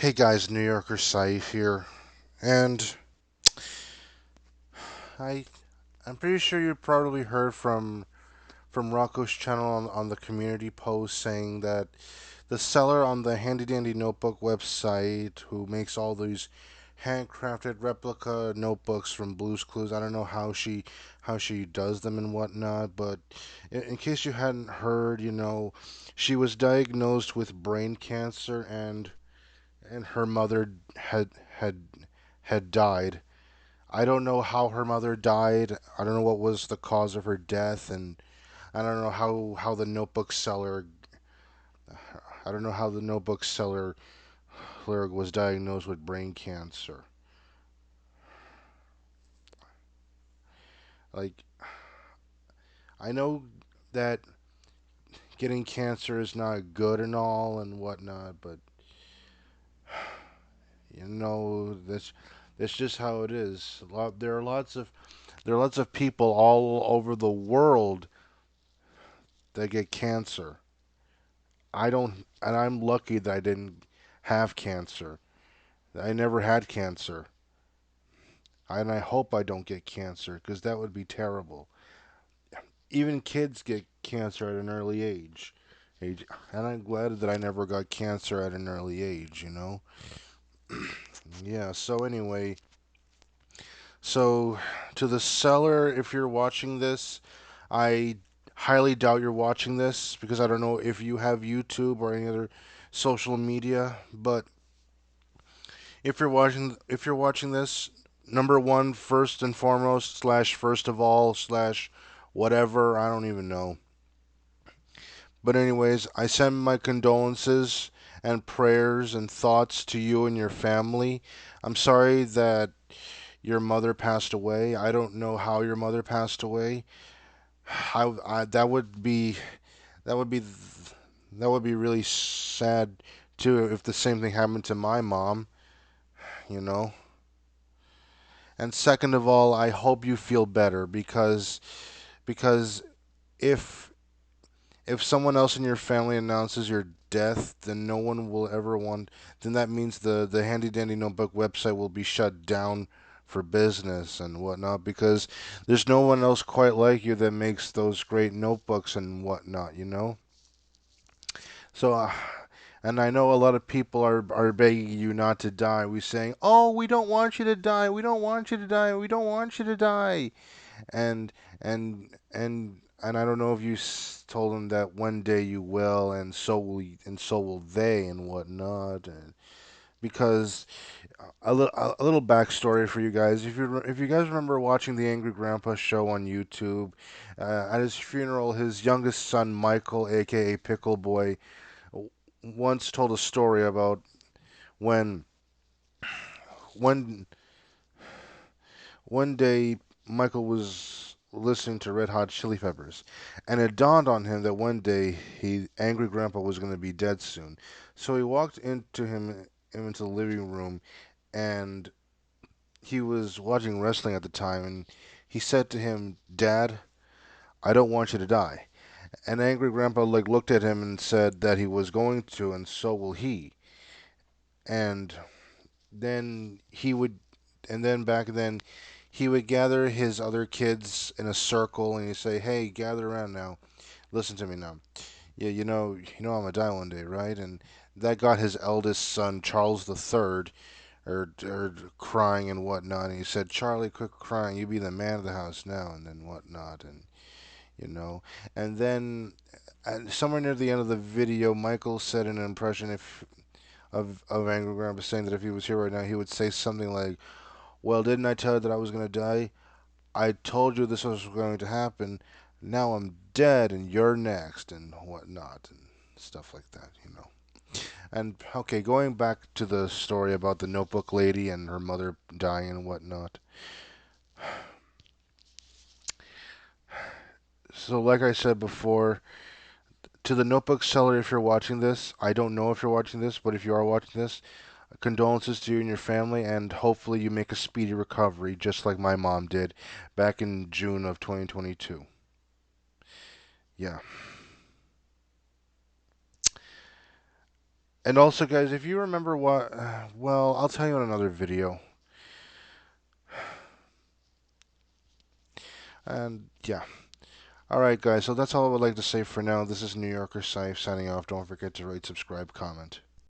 Hey guys, New Yorker Saif here, and I I'm pretty sure you probably heard from Rocco's channel on the community post saying that the seller on the Handy Dandy Notebook website who makes all these handcrafted replica notebooks from Blue's Clues. I don't know how she does them and whatnot, but in case you hadn't heard, she was diagnosed with brain cancer and her mother had had died. I don't know how her mother died. I don't know what was the cause of her death, and I don't know how the notebook seller. I don't know how the notebook seller was diagnosed with brain cancer. Like, I know that getting cancer is not good and all and whatnot, but that's just how it is. There are lots of people all over the world that get cancer. I don't, and I'm lucky that I didn't have cancer. I never had cancer, and I hope I don't get cancer because that would be terrible. Even kids get cancer at an early age, and I'm glad that I never got cancer at an early age. Yeah. So anyway, so to the seller, if you're watching this, I highly doubt you're watching this because I don't know if you have YouTube or any other social media, but if you're watching this, number one, first and foremost, slash first of all, slash whatever, I don't even know. But anyways, I send my condolences and prayers and thoughts to you and your family. I'm sorry that your mother passed away. I don't know how your mother passed away. That would be that would be that would be really sad too if the same thing happened to my mom, you know. And second of all, I hope you feel better because if if someone else in your family announces your death, then no one will ever want. Then that means the Handy Dandy Notebook website will be shut down for business and whatnot because there's no one else quite like you that makes those great notebooks and whatnot. So, and I know a lot of people are begging you not to die. We saying, "Oh, we don't want you to die. We don't want you to die. We don't want you to die." and and I don't know if you told them that one day you will, and so will they, and whatnot. And because a little backstory for you guys, if you guys remember watching the Angry Grandpa show on YouTube, at his funeral, his youngest son Michael, aka Pickle Boy, once told a story about when one one day Michael was listening to Red Hot Chili Peppers, and it dawned on him that one day Angry Grandpa was going to be dead soon. So he walked into the living room, and he was watching wrestling at the time, and he said to him, "Dad, I don't want you to die." And Angry Grandpa looked at him and said that he was going to, and so will he. And then he would, and then back then he would gather his other kids in a circle and he'd say, "Hey, gather around now. Listen to me now. Yeah, you know I'm gonna die one day, right?" And that got his eldest son, Charles the Third, or crying and whatnot. And he said, "Charlie, quit crying. You be the man of the house now," and then whatnot, and you know. And then somewhere near the end of the video, Michael said an impression if of Angry Grandpa saying that if he was here right now, he would say something like, "Well, didn't I tell you that I was gonna die? I told you this was going to happen. Now I'm dead and you're next," and whatnot, and stuff like that. And okay, going back to the story about the notebook lady and her mother dying and whatnot. So, like I said before, to the notebook seller, if you're watching this, I don't know if you're watching this, but if you are watching this, condolences to you and your family, and hopefully you make a speedy recovery, just like my mom did back in June of 2022. Yeah. And also, guys, if you remember what, well, I'll tell you in another video. And yeah. Alright, guys, so that's all I would like to say for now. This is New Yorker Scythe signing off. Don't forget to rate, subscribe, comment.